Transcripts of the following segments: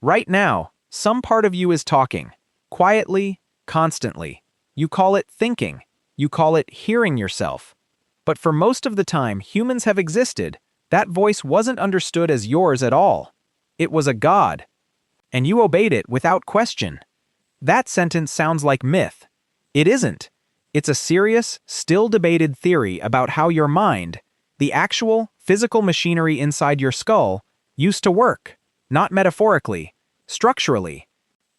Right now, some part of you is talking. Quietly, constantly. You call it thinking. You call it hearing yourself. But for most of the time humans have existed, that voice wasn't understood as yours at all. It was a god. And you obeyed it without question. That sentence sounds like myth. It isn't. It's a serious, still debated theory about how your mind, the actual, physical machinery inside your skull, used to work. Not metaphorically, structurally.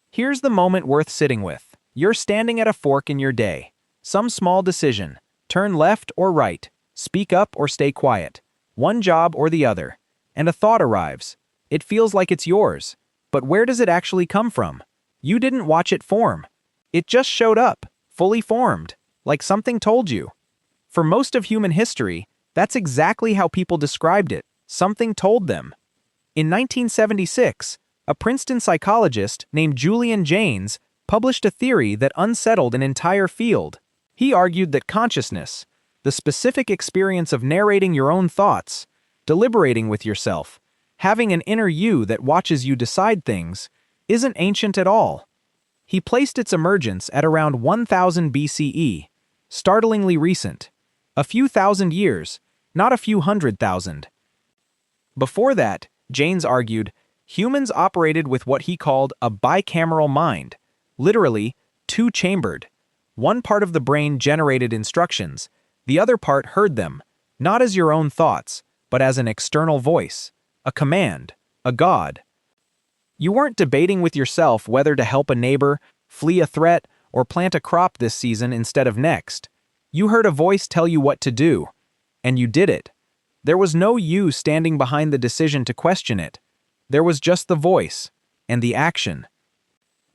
Here's the moment worth sitting with. You're standing at a fork in your day. Some small decision. Turn left or right. Speak up or stay quiet. One job or the other. And a thought arrives. It feels like it's yours. But where does it actually come from? You didn't watch it form. It just showed up, fully formed, like something told you. For most of human history, that's exactly how people described it. Something told them. In 1976, a Princeton psychologist named Julian Jaynes published a theory that unsettled an entire field. He argued that consciousness, the specific experience of narrating your own thoughts, deliberating with yourself, having an inner you that watches you decide things, isn't ancient at all. He placed its emergence at around 1000 BCE, startlingly recent. A few thousand years, not a few 100,000. Before that, Jaynes argued, humans operated with what he called a bicameral mind, literally, two-chambered. One part of the brain generated instructions, the other part heard them, not as your own thoughts, but as an external voice, a command, a god. You weren't debating with yourself whether to help a neighbor, flee a threat, or plant a crop this season instead of next. You heard a voice tell you what to do, and you did it. There was no you standing behind the decision to question it. There was just the voice, and the action.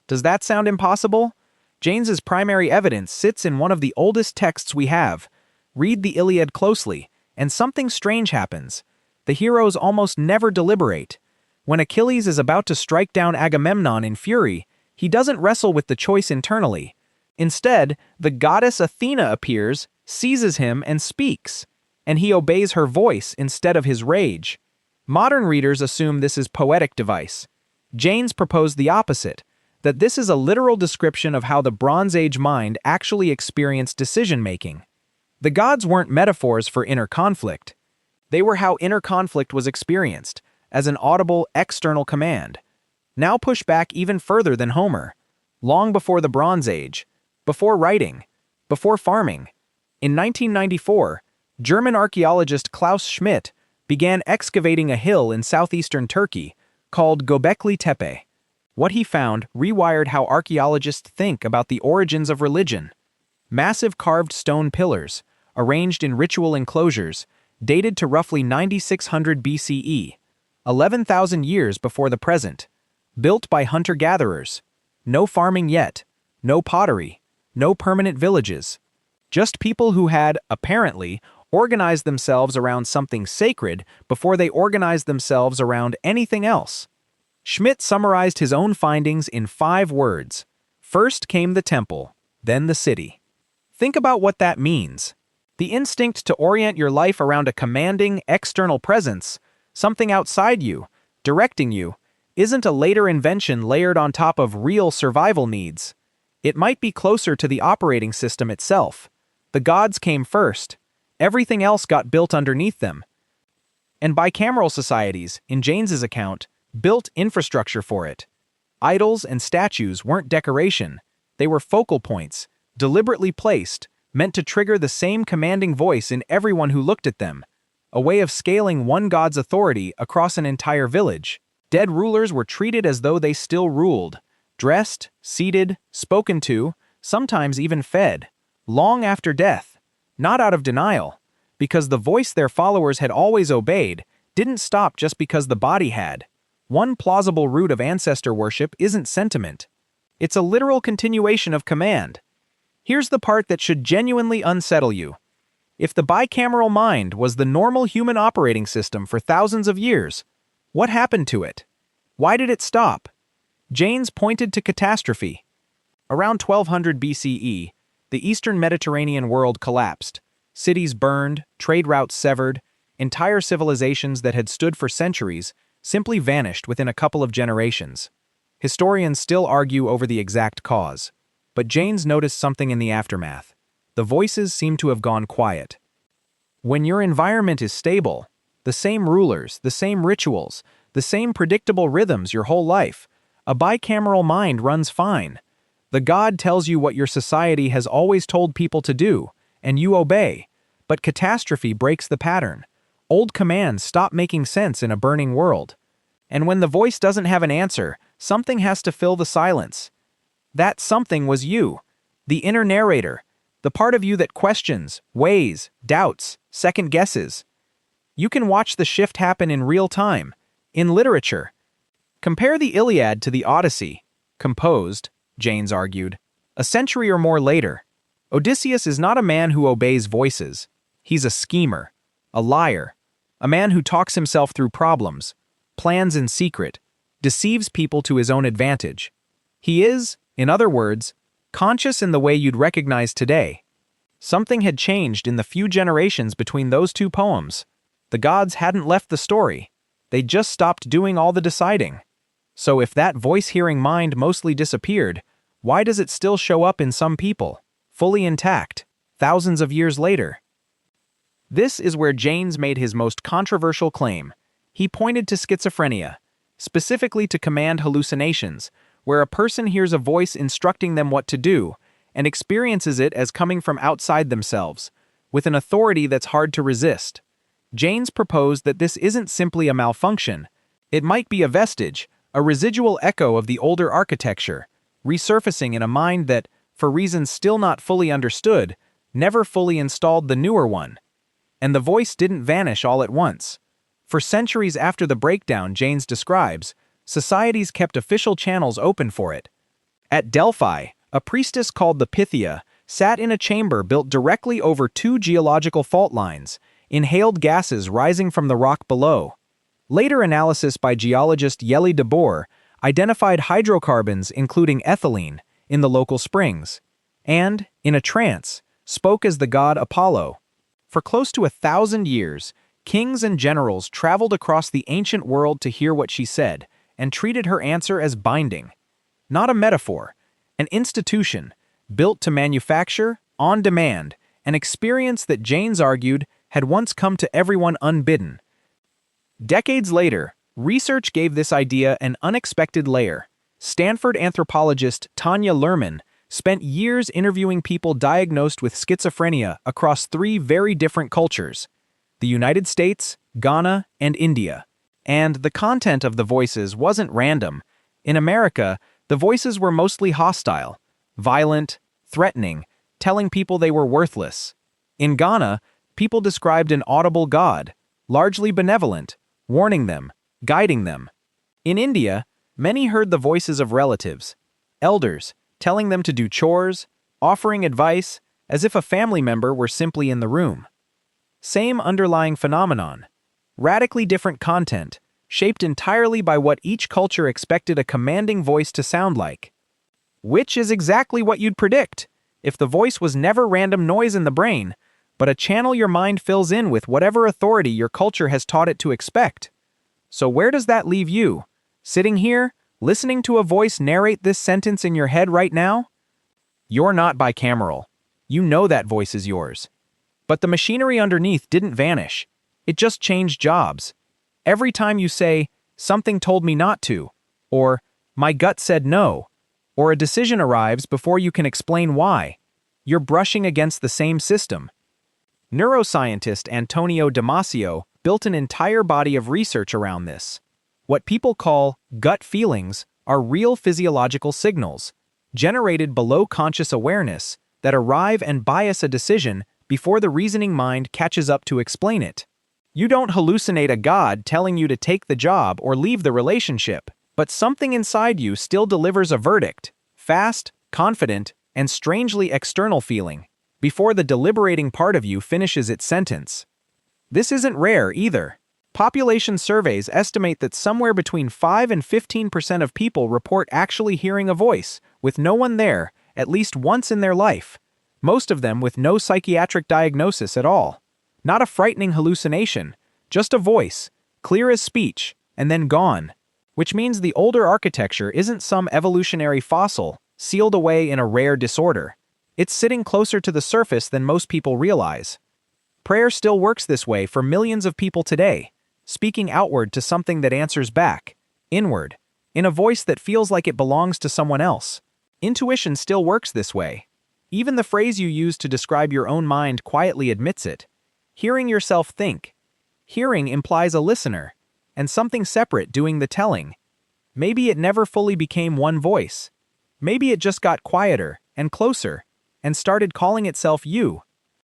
Does that sound impossible? Jaynes's primary evidence sits in one of the oldest texts we have. Read the Iliad closely, and something strange happens. The heroes almost never deliberate. When Achilles is about to strike down Agamemnon in fury, he doesn't wrestle with the choice internally. Instead, the goddess Athena appears, seizes him, and speaks. And he obeys her voice instead of his rage. Modern readers assume this is poetic device. Jaynes proposed the opposite, that this is a literal description of how the Bronze Age mind actually experienced decision-making. The gods weren't metaphors for inner conflict. They were how inner conflict was experienced, as an audible, external command. Now push back even further than Homer. Long before the Bronze Age, before writing, before farming. In 1994, German archaeologist Klaus Schmidt began excavating a hill in southeastern Turkey called Göbekli Tepe. What he found rewired how archaeologists think about the origins of religion. Massive carved stone pillars, arranged in ritual enclosures, dated to roughly 9600 BCE, 11,000 years before the present, built by hunter-gatherers. No farming yet, no pottery, no permanent villages. Just people who had, apparently, organized themselves around something sacred before they organized themselves around anything else. Schmidt summarized his own findings in 5 words. First came the temple, then the city. Think about what that means. The instinct to orient your life around a commanding, external presence, something outside you, directing you, isn't a later invention layered on top of real survival needs. It might be closer to the operating system itself. The gods came first. Everything else got built underneath them. And bicameral societies, in Jaynes's account, built infrastructure for it. Idols and statues weren't decoration. They were focal points, deliberately placed, meant to trigger the same commanding voice in everyone who looked at them. A way of scaling one god's authority across an entire village. Dead rulers were treated as though they still ruled. Dressed, seated, spoken to, sometimes even fed. Long after death. Not out of denial, because the voice their followers had always obeyed didn't stop just because the body had. One plausible root of ancestor worship isn't sentiment. It's a literal continuation of command. Here's the part that should genuinely unsettle you. If the bicameral mind was the normal human operating system for thousands of years, what happened to it? Why did it stop? Jaynes pointed to catastrophe. Around 1200 BCE, the eastern Mediterranean world collapsed. Cities burned, trade routes severed, entire civilizations that had stood for centuries simply vanished within a couple of generations. Historians still argue over the exact cause. But Jaynes noticed something in the aftermath. The voices seem to have gone quiet. When your environment is stable, the same rulers, the same rituals, the same predictable rhythms your whole life, a bicameral mind runs fine. The god tells you what your society has always told people to do, and you obey. But catastrophe breaks the pattern. Old commands stop making sense in a burning world. And when the voice doesn't have an answer, something has to fill the silence. That something was you, the inner narrator, the part of you that questions, weighs, doubts, second guesses. You can watch the shift happen in real time, in literature. Compare the Iliad to the Odyssey, composed, Jaynes argued, a century or more later. Odysseus is not a man who obeys voices. He's a schemer, a liar, a man who talks himself through problems, plans in secret, deceives people to his own advantage. He is, in other words, conscious in the way you'd recognize today. Something had changed in the few generations between those two poems. The gods hadn't left the story. They'd just stopped doing all the deciding. So if that voice-hearing mind mostly disappeared, why does it still show up in some people, fully intact, thousands of years later? This is where Jaynes made his most controversial claim. He pointed to schizophrenia, specifically to command hallucinations, where a person hears a voice instructing them what to do and experiences it as coming from outside themselves, with an authority that's hard to resist. Jaynes proposed that this isn't simply a malfunction. It might be a vestige, a residual echo of the older architecture, resurfacing in a mind that, for reasons still not fully understood, never fully installed the newer one. And the voice didn't vanish all at once. For centuries after the breakdown Jaynes describes, societies kept official channels open for it. At Delphi, a priestess called the Pythia sat in a chamber built directly over two geological fault lines, inhaled gases rising from the rock below. Later analysis by geologist Yeli de Boer identified hydrocarbons including ethylene in the local springs, and, in a trance, spoke as the god Apollo. For close to 1,000 years, kings and generals traveled across the ancient world to hear what she said, and treated her answer as binding. Not a metaphor, an institution, built to manufacture, on demand, an experience that Jaynes argued had once come to everyone unbidden. Decades later, research gave this idea an unexpected layer. Stanford anthropologist Tanya Luhrmann spent years interviewing people diagnosed with schizophrenia across 3 very different cultures: the United States, Ghana, and India. And the content of the voices wasn't random. In America, the voices were mostly hostile, violent, threatening, telling people they were worthless. In Ghana, people described an audible god, largely benevolent, warning them, guiding them. In India, many heard the voices of relatives, elders, telling them to do chores, offering advice, as if a family member were simply in the room. Same underlying phenomenon. Radically different content, shaped entirely by what each culture expected a commanding voice to sound like. Which is exactly what you'd predict, if the voice was never random noise in the brain, but a channel your mind fills in with whatever authority your culture has taught it to expect. So where does that leave you? Sitting here, listening to a voice narrate this sentence in your head right now? You're not bicameral. You know that voice is yours. But the machinery underneath didn't vanish. It just changed jobs. Every time you say, "Something told me not to," or "My gut said no," or a decision arrives before you can explain why, you're brushing against the same system. Neuroscientist Antonio Damasio built an entire body of research around this. What people call gut feelings are real physiological signals, generated below conscious awareness, that arrive and bias a decision before the reasoning mind catches up to explain it. You don't hallucinate a god telling you to take the job or leave the relationship, but something inside you still delivers a verdict, fast, confident, and strangely external feeling, before the deliberating part of you finishes its sentence. This isn't rare either. Population surveys estimate that somewhere between 5 and 15% of people report actually hearing a voice, with no one there, at least once in their life, most of them with no psychiatric diagnosis at all. Not a frightening hallucination, just a voice, clear as speech, and then gone. which means the older architecture isn't some evolutionary fossil sealed away in a rare disorder. It's sitting closer to the surface than most people realize. Prayer still works this way for millions of people today, speaking outward to something that answers back, inward, in a voice that feels like it belongs to someone else. Intuition still works this way. Even the phrase you use to describe your own mind quietly admits it. Hearing yourself think. Hearing implies a listener, and something separate doing the telling. Maybe it never fully became one voice. Maybe it just got quieter and closer, and started calling itself you.